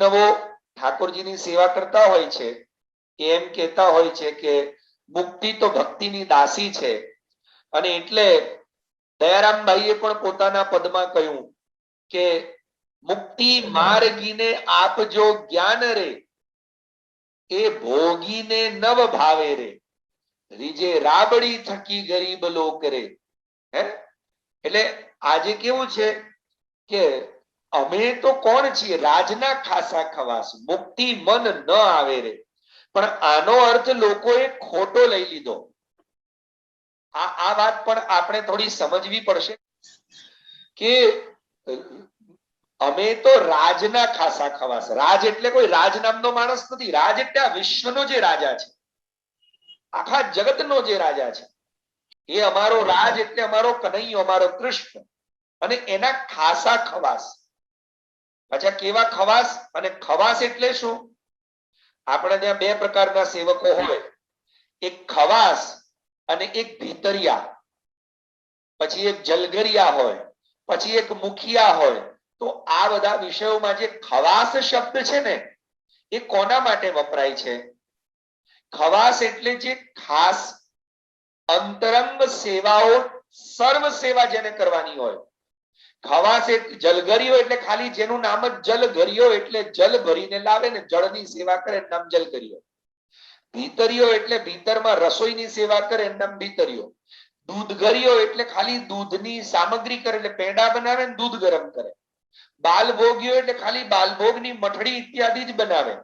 વૈષ્ણવો ઠાકોરજીની સેવા કરતા હોય છે, એમ કહેતા હોય છે કે મુક્તિ તો ભક્તિની દાસી છે. અને એટલે દયારામભાઈએ પણ પોતાના પદમાં કહ્યું કે મુક્તિ માર્ગીને આપજો જ્ઞાન રે, એ ભોગીને નવ ભાવે રે, રીજે રાબડી થકી ગરીબ લોક રે. હે એટલે આજે કેવું છે કે અમે તો કોણ છીએ? રાજના ખાસા ખવાસ, મુક્તિ મન ન આવે રે. પણ આનો અર્થ લોકોએ ખોટો લઈ લીધો. આ વાત પણ આપણે થોડી સમજવી પડશે કે અમે તો રાજના ખાસા ખવાસ. રાજ એટલે કોઈ રાજ નામનો માણસ નથી. રાજ એટલે આ વિશ્વનો જે રાજા છે, આખા જગતનો જે રાજા છે, એ અમારો રાજ એટલે અમારો કનૈયો, અમારો કૃષ્ણ. અને એના ખાસા ખવાસ. અચ્છા, કેવા ખવાસ? અને ખવાસ એટલે શું? આપણે ત્યાં બે પ્રકારના સેવકો હોય, એક ખવાસ અને એક ભીતરિયા, પછી એક જલગરિયા હોય, પછી એક મુખિયા હોય. તો આ બધા વિષયોમાં જે ખવાસ શબ્દ છે ને, એ કોના માટે વપરાય છે? ખવાસ એટલે જે ખાસ અંતરંગ સેવાઓ, સર્વ સેવા જેને કરવાની હોય. ખવાસ જલગરિયો એટલે ખાલી જેનું નામ જ જલગરિયો, એટલે જલ ભરીને લાવે ને જળની સેવા કરે, નામ જલગરિયો. ભીતરિયો એટલે ભીતરમાં રસોઈની સેવા કરે, નામ ભીતરિયો. દૂધગરિયો એટલે ખાલી દૂધની સામગ્રી કરે, એટલે પેંડા બનાવે ને દૂધ ગરમ કરે. બાલભોગીઓ એટલે ખાલી બાલભોગની મઠડી ઇત્યાદિ જ બનાવે.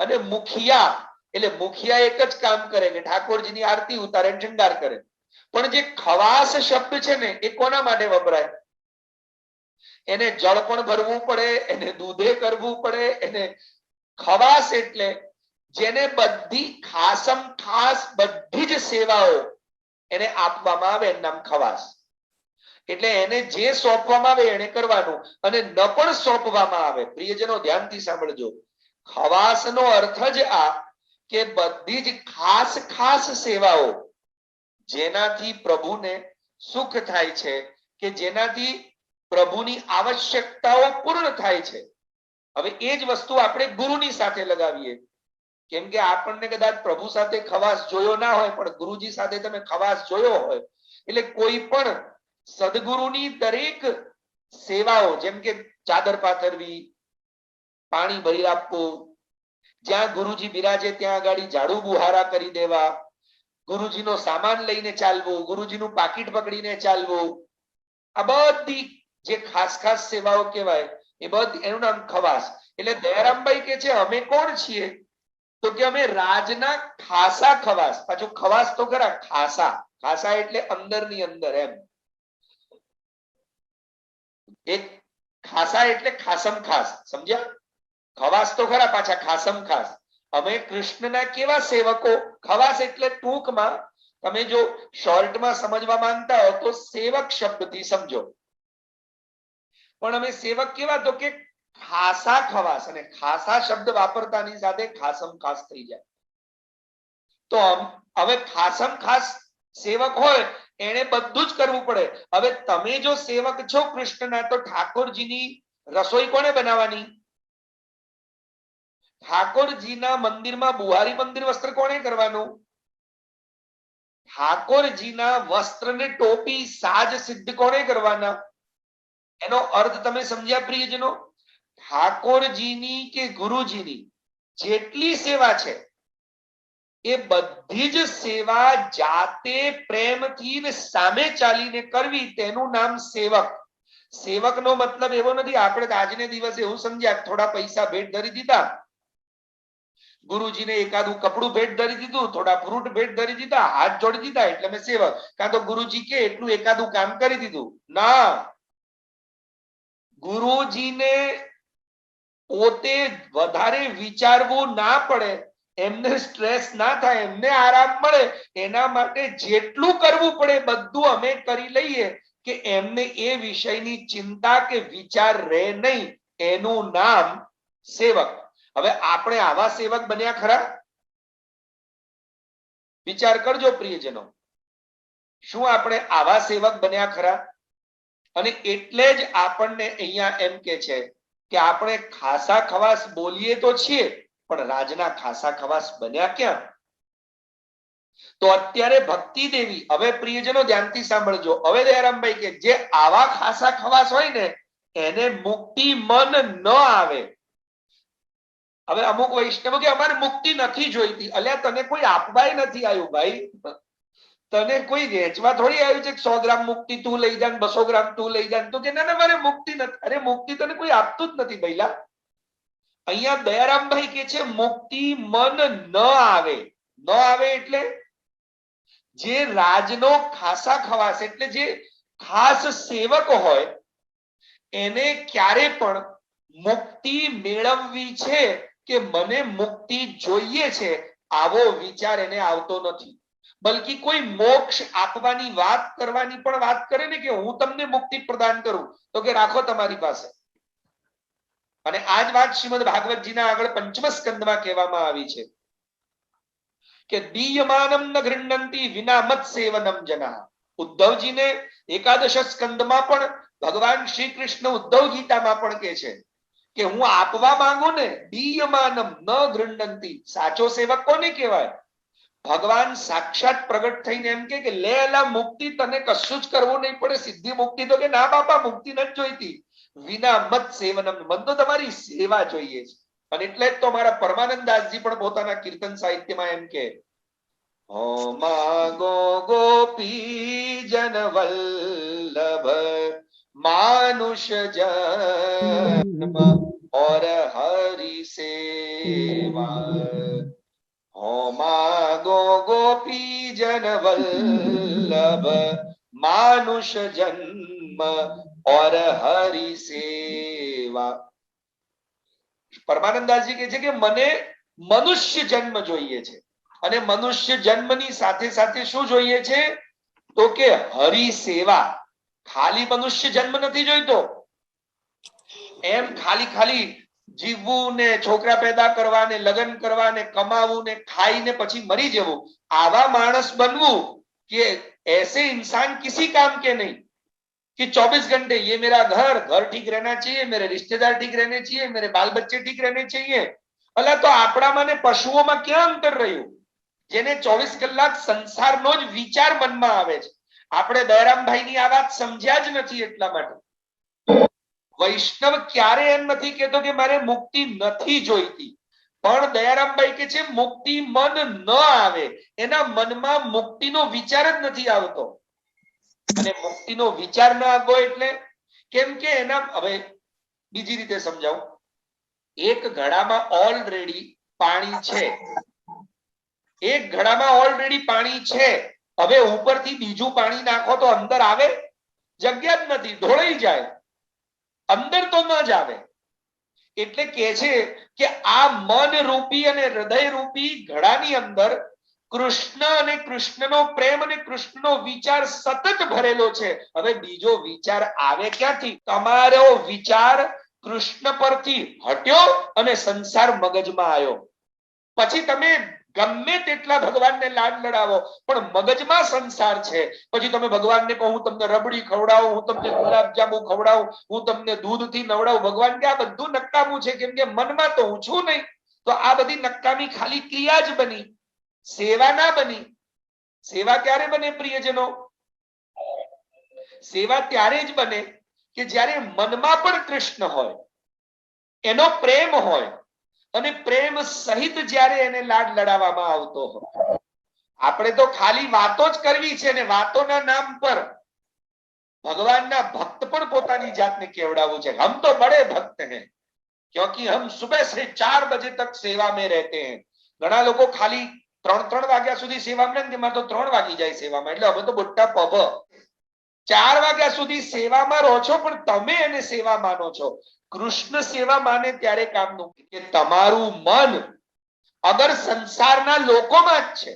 અને મુખિયા એટલે મુખિયા એક જ કામ કરે કે ઠાકોરજીની આરતી ઉતારે, શૃંગાર કરે. પણ જે ખવાસ શબ્દ છે ને, એ કોના માટે વપરાય? એને જળ પણ ભરવું પડે, એને દૂધે કરવું પડે. એને ખવાસ એટલે જેને બધી ખાસમ ખાસ બધી જ સેવાઓ એને આપવામાં આવે, એનું નામ ખવાસ. એટલે એને જે સોંપવામાં આવે એને કરવાનું, અને ન પણ સોંપવામાં આવે. પ્રિયજનો ધ્યાનથી સાંભળજો, ખવાસનો અર્થ જ આ કે બધી જ ખાસ ખાસ સેવાઓ જેનાથી પ્રભુને સુખ થાય છે, કે જેનાથી પ્રભુની આવશ્યકતાઓ પૂર્ણ થાય છે. હવે એ જ વસ્તુ આપણે ગુરુની સાથે લગાવીએ. કેમ કે આપણને કદાચ પ્રભુ સાથે ખવાસ જોયો ના હોય, પણ ગુરુજી સાથે તમે ખવાસ જોયો હોય. એટલે કોઈ પણ સદગુરુની દરેક સેવાઓ, જેમ કે ચાદર પાથરવી, પાણી ભરી આપવું, જ્યાં ગુરુજી બિરાજે ત્યાં આગળ ઝાડુ બુહારા કરી દેવા, ગુરુજીનો સામાન લઈને ચાલવું, ગુરુજીનું પાકીટ પકડીને ચાલવું, આ બધી જે ખાસ ખાસ સેવાઓ કહેવાય, એ બધી એનું નામ ખવાસ. એટલે દયારામભાઈ કે છે અમે કોણ છીએ? તો કે અમે રાજના ખાસા ખવાસ. પાછું ખવાસ તો ખરા, ખાસા. ખાસા એટલે અંદરની અંદર એમ. એક ખાસા એટલે ખાસમ ખાસ, સમજ્યા? ખવાસ તો ખરા, પાછા ખાસમ ખાસ. અમે કૃષ્ણના કેવા સેવકો? ખવાસ એટલે ટૂંકમાં તમે જો શોર્ટમાં સમજવા માંગતા હો તો સેવક શબ્દથી સમજો. પણ અમે સેવક કેવા? તો કે ખાસા ખવાસ. અને ખાસા શબ્દ વાપરતાની સાથે ખાસમ ખાસ થઈ જાય. તો હવે ખાસમ ખાસ સેવક હોય એને બધું જ કરવું પડે. હવે તમે જો સેવક છો કૃષ્ણના, તો ઠાકોરજીની રસોઈ કોને બનાવવાની? ઠાકોરજીના મંદિરમાં બુહારી મંદિર વસ્ત્ર કોને કરવાનું? ઠાકોરજીના વસ્ત્રને ટોપી સાજ સિદ્ધ કોને કરવાના? એનો અર્થ તમે સમજ્યા પ્રિયજનો? ઠાકોરજીની કે ગુરુજીની જેટલી સેવા છે, એ બધી જ સેવા જાતે પ્રેમથી ને સામે ચાલીને કરવી, તેનું નામ સેવક. સેવકનો મતલબ એવો નથી આપણે આજને દિવસે એવું સમજ્યા થોડા પૈસા ભેટ ધરી દીધા, ગુરુજીને એકાદું કપડું ભેટ ધરી દીધું, થોડા ફ્રૂટ ભેટ ધરી દીધા, હાથ જોડી દીધા એટલે મેં સેવક, કાં તો ગુરુજી કે એટલું એકાદું કામ કરી દીધું. ના, ગુરુજીને પોતે વધારે વિચારવું ના પડે, એમને સ્ટ્રેસ ના થાય, એમને આરામ મળે, એના માટે જેટલું કરવું પડે બધું અમે કરી લઈએ, કે એમને એ વિષયની ચિંતા કે વિચાર રહે નહીં. એનું નામ સેવક. હવે આપણે આવા સેવક બન્યા ખરા? વિચાર કરજો પ્રિયજનો, શું આપણે આવા સેવક બન્યા ખરા? અને એટલે જ આપણને અહીંયા એમ કે છે કે આપણે ખાસા ખવાસ બોલીએ તો છીએ પણ રાજના ખાસા ખવાસ બન્યા ક્યાં? તો અત્યારે ભક્તિ દેવી, હવે પ્રિયજનો ધ્યાનથી સાંભળજો, હવે દયારામભાઈ કે જે આવા ખાસા ખવાસ હોય ને એને મુક્તિ મન ન આવે. હવે અમુક વૈષ્ણવો કે અમારે મુક્તિ નથી જોઈતી. અલ્યા તને કોઈ આપવાય નથી આવ્યું ભાઈ, તને કોઈ વેચવા થોડી આવ્યું છે 100 ગ્રામ મુક્તિ તું લઈ જા, 200 ગ્રામ તું લઈ જા. તો કે ના ના મારે મુક્તિ નથી. અરે મુક્તિ તને કોઈ આપતું જ નથી ભઈલા. અહીંયા દયારામભાઈ કે છે મુક્તિ મન ન આવે. ન આવે એટલે જે રાજનો ખાસા ખવાસ એટલે જે ખાસ સેવક હોય એને ક્યારે પણ મુક્તિ મેળવવી છે કે મને મુક્તિ જોઈએ છે આવો વિચાર એને આવતો નથી. બલકી કોઈ મોક્ષ આપવાની વાત કરવાની પણ વાત કરે ને કે હું તમને મુક્તિ પ્રદાન કરું, તો કે રાખો તમારી પાસે. અને આ જ વાત શ્રીમદ ભાગવતજીના આગળ 5મ સ્કંદમાં કહેવામાં આવી છે કે દીયમાનમ ન ગૃહ્ણંતિ વિના મત સેવનમ જના. ઉદ્ધવજીને એકાદશ સ્કંદમાં પણ ભગવાન શ્રી કૃષ્ણ ઉદ્ધવ ગીતામાં પણ કહે છે કે હું આપવા માંગુ ને દીયમાનમ ન ગૃહ્ણંતિ. સાચો સેવક કોને કહેવાય? ભગવાન સાક્ષાત પ્રગટ થઈને એમ કે લે એલા મુક્તિ તને કશું જ કરવું નહીં પડે, સિદ્ધિ મુક્તિ. તો કે ના બાપા મુક્તિ નથી જોઈતી, વિના મત સેવનમ, મન તો તમારી સેવા જોઈએ છે. અને એટલે જ તો અમારા પરમાનંદદાસજી પણ પોતાના કીર્તન સાહિત્યમાં એમ કે હો માગો ગોપી જન વલ્લભ માનુષ જન્મ और हरि सेवा. हो मागो गोपी जन वल्लभ मानुष जन्म और हरि सेवा. પરમાનંદાસજી કહે છે કે મને મનુષ્ય જન્મ જોઈએ છે અને મનુષ્ય જન્મની સાથે સાથે શું જોઈએ છે તો કે હરિ સેવા. ખાલી મનુષ્ય જન્મ નથી જોઈતો, એમ ખાલી ખાલી જીવવું ને છોકરા પેદા કરવા ને લગ્ન કરવા ને કમાવું ને ખાઈને પછી મરી જવું, આવા માણસ બનવું કે ऐसे इंसान किसी काम के नहीं कि 24 घंटे ये मेरा घर ठीक रहना चाहिए, मेरे रिश्तेदार ठीक रहने चाहिए, मेरे बाल बच्चे ठीक रहने चाहिए. અલા તો આપણામાં ને પશુઓમાં ક્યાં અંતર રહ્યું? જેને 24 કલાક સંસારનો જ વિચાર મનમાં આવે છે. આપણે દયારામભાઈની આ વાત સમજ્યા જ નથી. એટલા માટે વૈષ્ણવ ક્યારે એમ નથી કહેતો કે મારે મુક્તિ નથી જોઈતી, પણ દયારામભાઈ કે છે મુક્તિ મન ન આવે, એના મનમાં મુક્તિનો વિચાર જ નથી આવતો. અને મુક્તિનો વિચાર ન આવવો એટલે કેમ કે એના, હવે બીજી રીતે સમજાવું, એક ઘડામાં ઓલરેડી પાણી છે, એક ઘડામાં ઓલરેડી પાણી છે, હવે ઉપરથી બીજું પાણી નાખો તો અંદર આવે? જગ્યા જ નથી, ઢોળાઈ જાય, અંદર તો ન જ આવે. એટલે કે છે કે આ મન રૂપી અને હૃદય રૂપી ઘડાની અંદર કૃષ્ણ અને કૃષ્ણનો પ્રેમ અને કૃષ્ણનો વિચાર સતત ભરેલો છે. હવે બીજો વિચાર આવે ક્યાંથી? તમારો વિચાર કૃષ્ણ પરથી હટ્યો અને સંસાર મગજમાં આવ્યો. પછી તમે ગમે તેટલા ભગવાનને લાડ લડાવો પણ મગજમાં સંસાર છે. પછી તમે ભગવાનને કહો હું તમને રબડી ખવડાવું, હું તમને ગુલાબજાંબુ ખવડાવું, હું તમને દૂધથી નવડાવું, ભગવાન કે આ બધું નકામું છે, કેમ કે મનમાં તો હું છું નહીં. તો આ બધી નકામી ખાલી ક્રિયા જ બની, સેવા ના બની. સેવા ક્યારે બને પ્રિયજનો? સેવા ત્યારે જ બને કે જ્યારે મનમાં પણ કૃષ્ણ હોય, એનો પ્રેમ હોય અને પ્રેમ સહિત જ્યારે એને લાડ લડાવવામાં આવતો હોય. આપણે તો ખાલી વાતો જ કરવી છે ને વાતોના નામ પર ભગવાનના ભક્ત પણ પોતાની જાતને કેવડાવવું છે. હમ તો બડે ભક્ત हैं क्योंकि हम सुबह से 4 बजे तक सेवा में रहते हैं. ઘણા લોકો ખાલી 3 વાગ્યા સુધી સેવામાં ને, તો 3 વાગી જાય સેવામાં, એટલે હવે તો મોટા પબ 4 વાગ્યા સુધી સેવામાં રહો છો પણ તમે એને સેવા માનો છો. કૃષ્ણ સેવા માને ત્યારે કામનું કે તમારું મન અગર સંસારના લોકોમાં જ છે,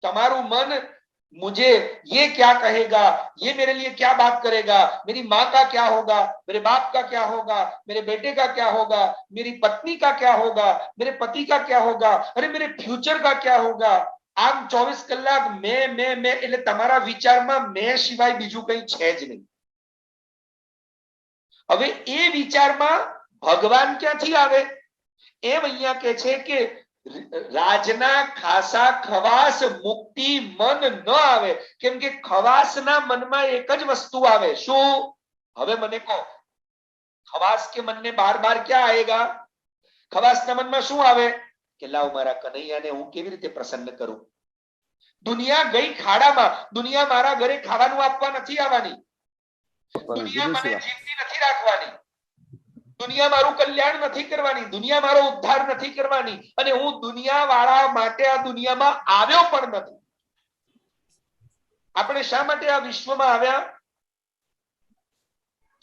તમારું મન मुझे ये क्या कहेगा, ये मेरे लिए क्या बात करेगा, मेरी माँ का क्या होगा, मेरे बाप का क्या होगा, मेरे बेटे का क्या होगा, मेरी पत्नी का क्या होगा, मेरे पति का क्या होगा, अरे मेरे फ्यूचर का क्या होगा. આમ 24 કલાક મેં એટલે તમારા વિચારમાં મેં સિવાય બીજું કંઈ છે જ નહીં. હવે એ વિચારમાં ભગવાન ક્યાંથી આવે? એમ અહીંયા કે છે કે રાજના ખાસા ખવાસ મુક્તિ મન ન આવે. કેમ કે ખવાસના મનમાં એક જ વસ્તુ આવે. શું? હવે મને કહો, ખવાસ કે मन में बार बार क्या आएगा? ખવાસના મનમાં શું આવે? કે લાવ મારા કનૈયાને હું કેવી રીતે પ્રસન્ન કરું. દુનિયા ગઈ ખાડામાં. દુનિયા મારા ઘરે ખાવાનું આપવા નથી આવવાની. દુનિયા મને જીવતી નથી રાખવાની. દુનિયા મારું કલ્યાણ નથી કરવાની. દુનિયા મારો ઉદ્ધાર નથી કરવાની. અને હું દુનિયા વાળા માટે આ દુનિયામાં આવ્યો પણ નથી. આપણે શા માટે આ વિશ્વમાં આવ્યા?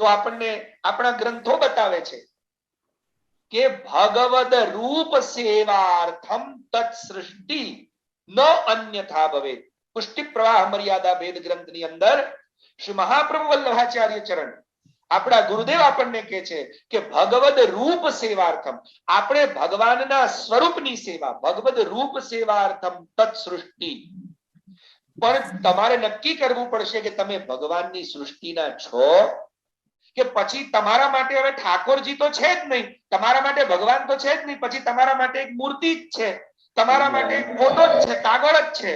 તો આપણને આપણા ગ્રંથો બતાવે છે કે ભગવદ રૂપ સેવાર્થમ તત્ સૃષ્ટિ ન અન્યથા ભવેત. પુષ્ટિ પ્રવાહ મર્યાદા ભેદ ગ્રંથની અંદર શ્રી મહાપ્રભુ વલ્લભાચાર્ય ચરણ આપણા ગુરુદેવ આપણને કહે છે કે ભગવદ રૂપ સેવાર્થમ, આપણે ભગવાનના સ્વરૂપની સેવા, ભગવદ રૂપ સેવાર્થમ તત્ સૃષ્ટિ. પણ તમારે નક્કી કરવું પડશે કે તમે ભગવાનની સૃષ્ટિના છો કે પછી તમારા માટે હવે ઠાકોરજી તો છે જ નહીં, તમારા માટે ભગવાન તો છે જ નહીં, પછી તમારા માટે એક મૂર્તિ જ છે, તમારા માટે એક ફોટો જ છે, કાગળ જ છે.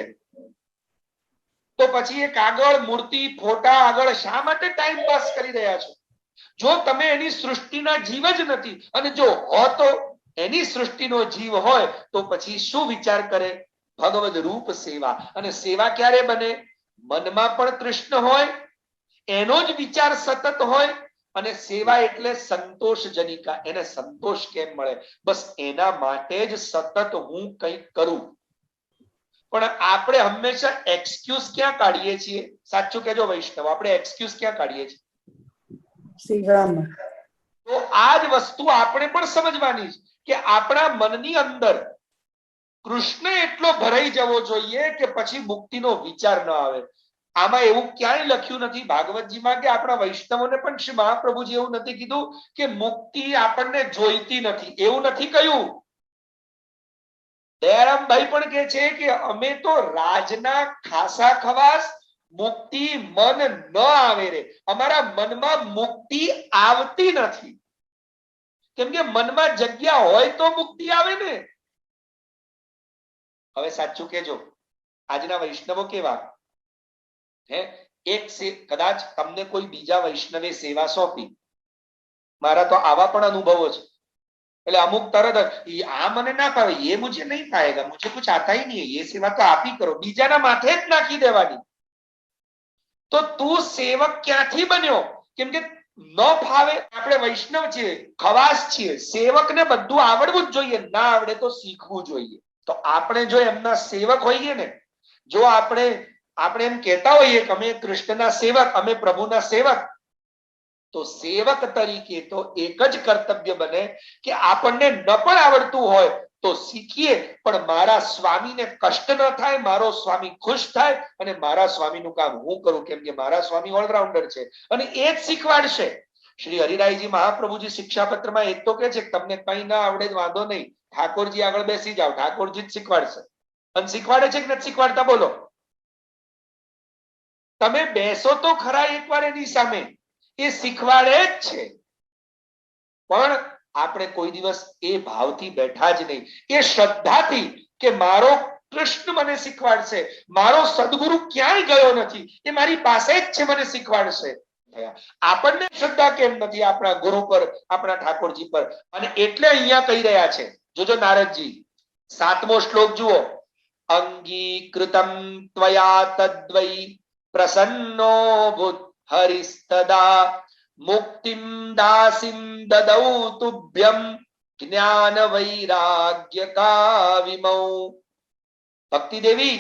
તો પછી એ કાગળ, મૂર્તિ, ફોટા આગળ શા માટે ટાઈમ પાસ કરી રહ્યા છો? જો તમે એની સૃષ્ટિના જીવ જ નથી, અને જો હો તો એની સૃષ્ટિનો જીવ હોય તો પછી શું વિચાર કરે? ભગવદ રૂપ સેવા. અને સેવા ક્યારે બને? મનમાં પણ કૃષ્ણ હોય, એનો જ વિચાર સતત હોય. અને સેવા એટલે સંતોષજનિકા. એને સંતોષ કેમ મળે? બસ એના માટે જ સતત હું કંઈક કરું. પણ આપણે હંમેશા એક્સક્યુઝ ક્યાં કાઢીએ છીએ? સાચું કહેજો વૈષ્ણવ, આપણે એક્સક્યુઝ ક્યાં કાઢીએ છીએ? તો આ જ વસ્તુ આપણે પણ સમજવાની છે કે આપણા મનની અંદર કૃષ્ણ એટલો ભરાઈ જવો જોઈએ કે પછી મુક્તિનો વિચાર ન આવે. આમાં એવું ક્યાંય લખ્યું નથી ભાગવતજીમાં કે આપણા વૈષ્ણવોને પણ શ્રી મહાપ્રભુજી એવું નથી કીધું કે મુક્તિ આપણને જોઈતી નથી, એવું નથી કહ્યું. દયારામભાઈ પણ કહે છે કે અમે તો રાજના ખાસા ખવાસ મુક્તિ મન ન આવે રે. અમારા મનમાં મુક્તિ આવતી નથી. કેમ કે મનમાં જગ્યા હોય તો મુક્તિ આવે ને. હવે સાચું કેજો, આજના વૈષ્ણવો કેવા? એક કદાચ તમને કોઈ બીજા વૈષ્ણવે સેવા સોંપી, મારા તો આવા પણ અનુભવો છે. એટલે અમુક તરત આ મને ના પાવે, એ મુझे નહીં પાएगा, मुझे कुछ आता ही नहीं है, ये सेवा तो आप ही करो, બીજાના માથે જ નાખી દેવાની. તો તું સેવક ક્યાંથી બન્યો? કેમ કે ન ફાવે. આપણે વૈષ્ણવ છીએ, ખવાસ છીએ, સેવકને બધું આવડવું જ જોઈએ, ના આવડે તો શીખવું જોઈએ. તો આપણે જો એમના સેવક હોઈએ ને, જો આપણે એમ કહેતા હોઈએ કે અમે કૃષ્ણના સેવક, અમે પ્રભુના સેવક, તો સેવક તરીકે તો એક જ કર્તવ્ય બને કે આપણને ન પણ આવડતું હોય તો શીખીએ, પણ મારા સ્વામીને કષ્ટ ન થાય, મારો સ્વામી ખુશ થાય અને મારા સ્વામીનું કામ હું કરું. કેમ કે મારા સ્વામી ઓલરાઉન્ડર છે અને એ જ શીખવાડશે. શ્રી હરિરાયજી મહાપ્રભુજી શિક્ષાપત્રમાં એક તો કે છે કે તમને કઈ ના આવડે જ વાંધો નહીં, ઠાકોરજી આગળ બેસી જાઓ, ઠાકોરજી જ શીખવાડશે. અને શીખવાડે છે કે નથી શીખવાડતા? બોલો. તમે બેસો તો ખરા એકવાર એની સામે, એ શીખવાડે જ છે. પણ આપણે કોઈ દિવસ એ ભાવથી બેઠા જ નહીં, એ શ્રદ્ધાથી કે મારો કૃષ્ણ મને શીખવાડશે, મારો સદગુરુ ક્યાંય ગયો નથી, એ મારી પાસે જ છે, મને શીખવાડશે. આપણને શ્રદ્ધા કેમ નથી આપણા ગુરુ પર, આપણા ઠાકોરજી પર? અને એટલે અહીંયા કહી રહ્યા છે, જોજો નારદજી 7મો શ્લોક જુઓ. અંગીકૃતમ ત્વયા તદ્વૈ પ્રસન્નો ભૂત હરિસ્તદા મુક્તિમ દાસીમ દદૌ તુભ્યમ જ્ઞાન વૈરાગ્ય કાવિમૌ. ભક્તિ દેવી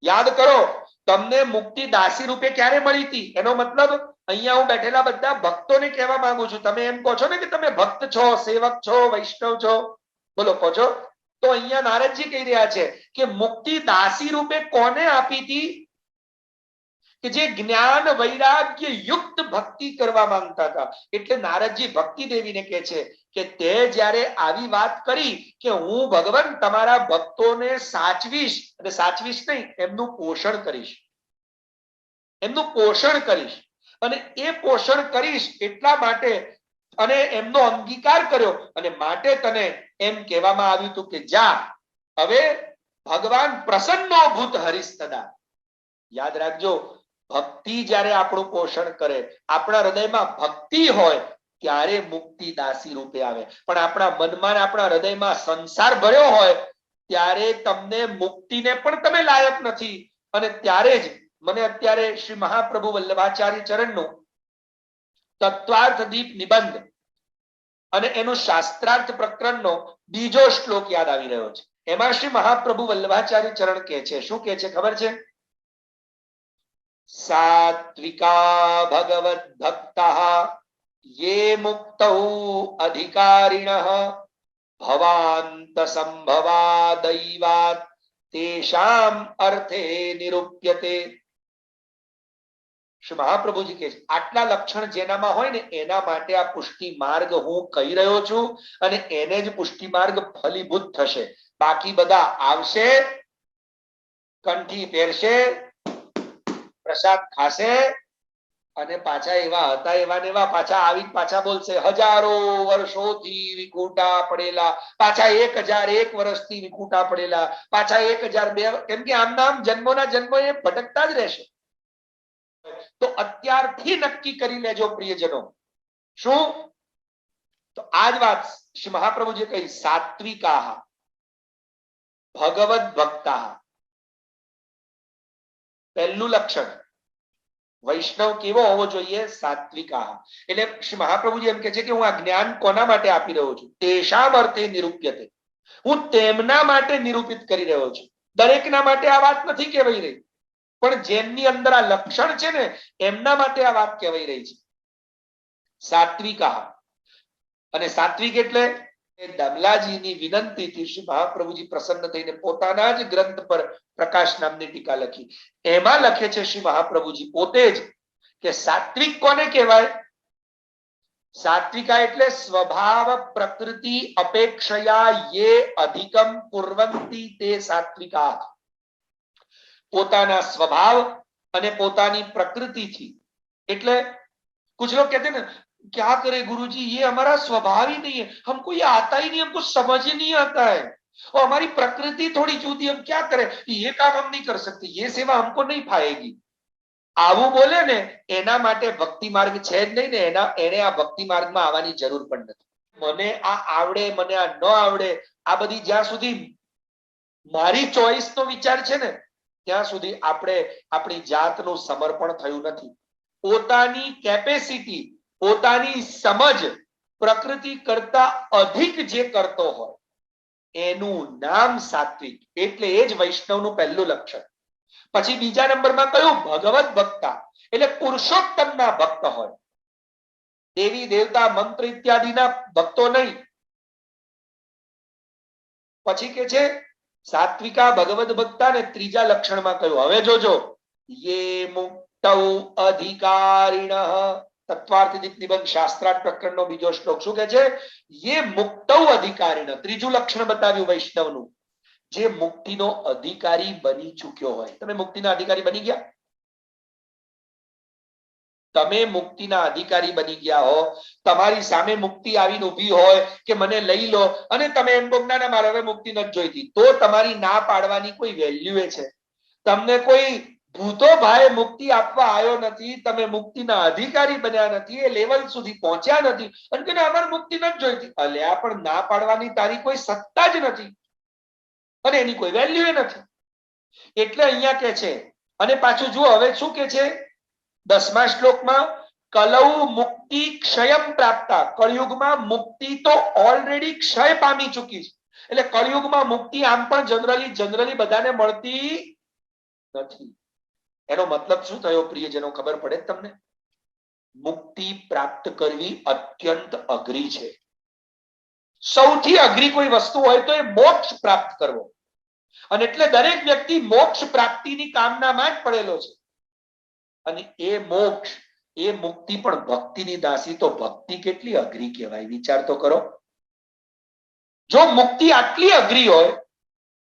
યાદ કરો, તમને મુક્તિ દાસી રૂપે ક્યારે મળી હતી? એનો મતલબ અહીંયા હું બેઠેલા બધા ભક્તોને કહેવા માંગુ છું. તમે એમ કહો છો ને કે તમે ભક્ત છો, સેવક છો, વૈષ્ણવ છો, બોલો કહો છો? તો અહીંયા નારદજી કહી રહ્યા છે કે મુક્તિ દાસી રૂપે કોને આપી હતી? કે જે જ્ઞાન વૈરાગ્ય યુક્ત ભક્તિ કરવા માંગતા હતા. એટલે નારદજી ભક્તિ દેવીને કહે છે કે તે જ્યારે આવી વાત કરી કે હું ભગવાન તમારા ભક્તોને સાચવીશ, અને સાચવીશ નહીં, એમનું પોષણ કરીશ, એમનું પોષણ કરીશ, અને એ પોષણ કરીશ એટલા માટે અને એમનો અંગીકાર કર્યો અને માટે તને એમ કહેવામાં આવ્યું હતું કે જા હવે ભગવાન પ્રસન્નો ભૂત હરિસ્તદા. યાદ રાખજો, ભક્તિ જ્યારે આપણું પોષણ કરે, આપણા હૃદયમાં ભક્તિ હોય ત્યારે મુક્તિ દાસી રૂપે આવે. પણ આપણા મનમાં આપણા હૃદયમાં સંસાર ભર્યો હોય ત્યારે તમને મુક્તિને પણ તમે લાયક નથી. અને ત્યારે જ મને અત્યારે શ્રી મહાપ્રભુ વલ્લભાચાર્ય ચરણનું તત્વાર્થ દીપ નિબંધ અને એનું શાસ્ત્રાર્થ પ્રકરણનો બીજો શ્લોક યાદ આવી રહ્યો છે. એમાં શ્રી મહાપ્રભુ વલ્લભાચાર્ય ચરણ કહે છે, શું કહે છે ખબર છે? સાત્વિકા ભગવદ ભક્તા યે મુક્તૌ અધિકારિણઃ ભવાંત સંભવા દૈવાત તેષામ અર્થે નિરૂપ્યતે. શ્રી મહાપ્રભુજી કહે છે આટલા લક્ષણ જેનામાં હોય ને એના માટે આ પુષ્ટિ માર્ગ હું કહી રહ્યો છું અને એને જ પુષ્ટિ માર્ગ ફલીભૂત થશે. બાકી બધા આવશે, કંઠી પહેરશે, પ્રસાદ ખાશે અને પાછા એવા હતા એવા ને એવા પાછા આવી પાછા બોલશે હજારો વર્ષોથી વિકુટા પડેલા, પાછા 1001 વર્ષથી વિકુટા પડેલા, પાછા 1002. કેમ કે આમ નામ જન્મોના જન્મો એ ભટકતા જ રહેશે. તો અત્યારથી નક્કી કરી લેજો પ્રિયજનો. શું? તો આ જ વાત શ્રી મહાપ્રભુજી કહી, સાત્વિકા ભગવદ ભક્તા. પહેલું લક્ષણ વૈષ્ણવ કેવો હોવો જોઈએ? સાત્વિકા. એટલે શ્રી મહાપ્રભુજી એમ કે છે કે હું આ જ્ઞાન કોના માટે આપી રહ્યો છું? તેષામ અર્થે નિરૂપ્યતે. હું તેમના માટે નિરૂપિત કરી રહ્યો છું. દરેકના માટે આ વાત નથી કહેવાઈ રહી, પણ જેમની અંદર આ લક્ષણ છે ને એમના માટે આ વાત કહેવાઈ રહી છે. સાત્વિકા. અને સાત્વિક એટલે દમલાજીની વિનંતીથી શ્રી મહાપ્રભુજી પ્રસન્ન થઈને પોતાના જ ગ્રંથ પર પ્રકાશ નામની ટીકા લખી. એમાં લખે છે શ્રી મહાપ્રભુજી પોતે જ કે સાત્વિક કોને કહેવાય? સાત્વિકા એટલે સ્વભાવ પ્રકૃતિ અપેક્ષયા યે અધિકમ કુર્વંતિ તે સાત્વિકા. પોતાના સ્વભાવ અને પોતાની પ્રકૃતિથી. એટલે कुछ लोग कहते हैं ना क्या करे गुरुजी, ये हमारा स्वभाव ही नहीं है, हमको ये आता ही नहीं, हमको समझ ही नहीं आता है, और हमारी प्रकृति थोड़ी जूदी, हम क्या करें, ये काम हम नहीं कर सकते, ये सेवा हमको नहीं पाएगी. આવું બોલે ને એના માટે ભક્તિ માર્ગ છે જ નહીં ને, એને આ ભક્તિ માર્ગમાં આવવાની જરૂર પણ નથી. મને આ આવડે, મને આ ન આવડે, આ બધી જ્યાં સુધી મારી ચોઈસ નો વિચાર છે ને ત્યાં સુધી આપણે આપણી જાતનું સમર્પણ થયું નથી. પોતાની કેપેસિટી, પોતાની સમજ પ્રકૃતિ કરતા અધિક જે કરતો હોય એનું નામ સાત્વિક. એટલે એ જ વૈષ્ણવનું પહેલું લક્ષણ. પછી બીજા નંબરમાં કયું? ભગવત ભક્તા. એટલે પુરુષોત્તમના ભક્ત હોય, દેવી દેવતા મંત્ર ઇત્યાદિના ભક્તો નહીં. પછી કે છે સાત્વિકા ભગવત ભક્તા ને ત્રીજા લક્ષણમાં કયું? હવે જોજો, યે મુક્તૌ અધિકારિણઃ. તત્વાર્થ દીપ નિબંધ શાસ્ત્રાર્થ પ્રકરણનો બીજો શ્લોક શું કહે છે? યે મુક્તૌ અધિકારિણઃ. ત્રીજું લક્ષણ બતાવ્યું વૈષ્ણવનું, જે મુક્તિનો અધિકારી બની ચૂક્યો હોય. તમે મુક્તિના અધિકારી બની ગયા? તમે મુક્તિના અધિકારી બની ગયા હો, તમારી સામે મુક્તિ આવીને ઊભી હોય કે મને લઈ લો, અને તમે એમ કહો ના મારે હવે મુક્તિ નથી જોઈતી, તો તમારી ના પાડવાની કોઈ વેલ્યુ છે? તમને કોઈ ભૂતો ભાઈ મુક્તિ આપવા આવ્યો નથી, તમે મુક્તિના અધિકારી બન્યા નથી, એ લેવલ સુધી પહોંચ્યા નથી, અને કે અમારે મુક્તિ નથી જોઈતી. અલ્યા પણ ના પાડવાની તારી કોઈ સત્તા જ નથી અને એની કોઈ વેલ્યુ એ નથી. એટલે અહીંયા કે છે, અને પાછું જુઓ હવે શું કે છે 10મા શ્લોકમાં, કલૌ મુક્તિ ક્ષયમ પ્રાપ્તા. કળિયુગમાં મુક્તિ તો ઓલરેડી ક્ષય પામી ચૂકી છે. એટલે કળિયુગમાં મુક્તિ આમ પણ જનરલી બધાને મળતી નથી. એનો મતલબ શું થયો પ્રિયજનો? ખબર પડે તમને? મુક્તિ પ્રાપ્ત કરવી અત્યંત અઘરી છે. સૌથી અઘરી કોઈ વસ્તુ હોય તો એ મોક્ષ પ્રાપ્ત કરવો. અને એટલે દરેક વ્યક્તિ મોક્ષ પ્રાપ્તિની કામનામાં જ પડેલો છે. અને એ મોક્ષ, એ મુક્તિ પણ ભક્તિની દાસી. તો ભક્તિ કેટલી અઘરી કહેવાય, વિચાર તો કરો. જો મુક્તિ આટલી અઘરી હોય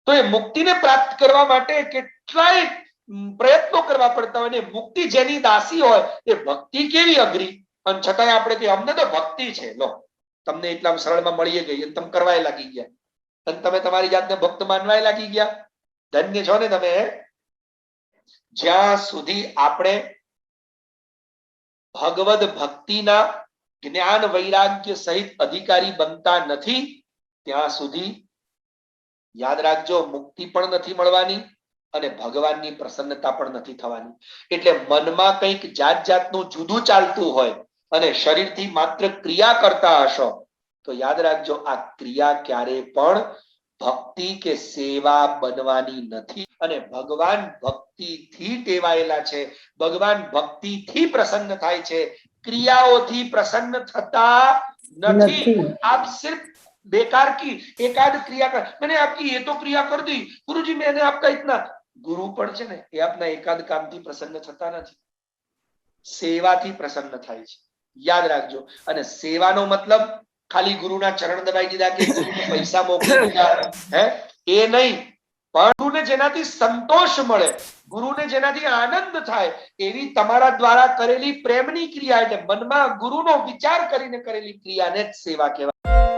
તો એ મુક્તિને પ્રાપ્ત કરવા માટે કેટલાય પ્રયત્નો કરવા પડતા હોય. ને મુક્તિ જેની દાસી હોય એ ભક્તિ કેવી અઘરી. અને છતાંય આપણે કે અમને તો ભક્તિ છે, લો તમને એટલા સરળમાં મળી ગઈ અને તમે કરવાય લાગી ગયા અને તમે તમારી જાતને ભક્ત માનવાય લાગી ગયા. ધન્ય છો ને તમે. જ્યાં સુધી આપણે ભગવદ ભક્તિના જ્ઞાન વૈરાગ્ય સહિત અધિકારી બનતા નથી ત્યાં સુધી યાદ રાખજો મુક્તિ પણ નથી મળવાની અને ભગવાનની પ્રસન્નતા પણ નથી થવાની. એટલે મનમાં કંઈક જાત જાતનું જુદું ચાલતું હોય અને શરીરથી માત્ર ક્રિયા કરતા હશો તો યાદ રાખજો આ ક્રિયા ક્યારે પણ ભક્તિ કે સેવા બનવાની નથી. અને ભગવાન ભક્તિથી ટેવાયેલા છે, ભગવાન ભક્તિથી પ્રસન્ન થાય છે, ક્રિયાઓથી પ્રસન્ન થતા નથી. આપ સિર્ફ बेकार की एकाध क्रिया कर, मैंने आपकी ये तो क्रिया कर दी गुरुजी, मैंने आपका इतना, गुरु પણ છે ને એ આપના એકાદ કામથી પ્રસન્ન થતા નથી, સેવાથી પ્રસન્ન થાય છે. યાદ રાખજો. અને સેવાનો મતલબ ખાલી ગુરુના ચરણ દબાઈ દીધા કે ગુરુને પૈસા મોકલી દીધા હે એ નહીં, પણ ગુરુને જેનાથી સંતોષ મળે, ગુરુને જેનાથી આનંદ થાય એવી તમારા દ્વારા કરેલી પ્રેમની ક્રિયા, એટલે મનમાં ગુરુનો વિચાર કરીને કરેલી ક્રિયાને જ સેવા કહેવાય.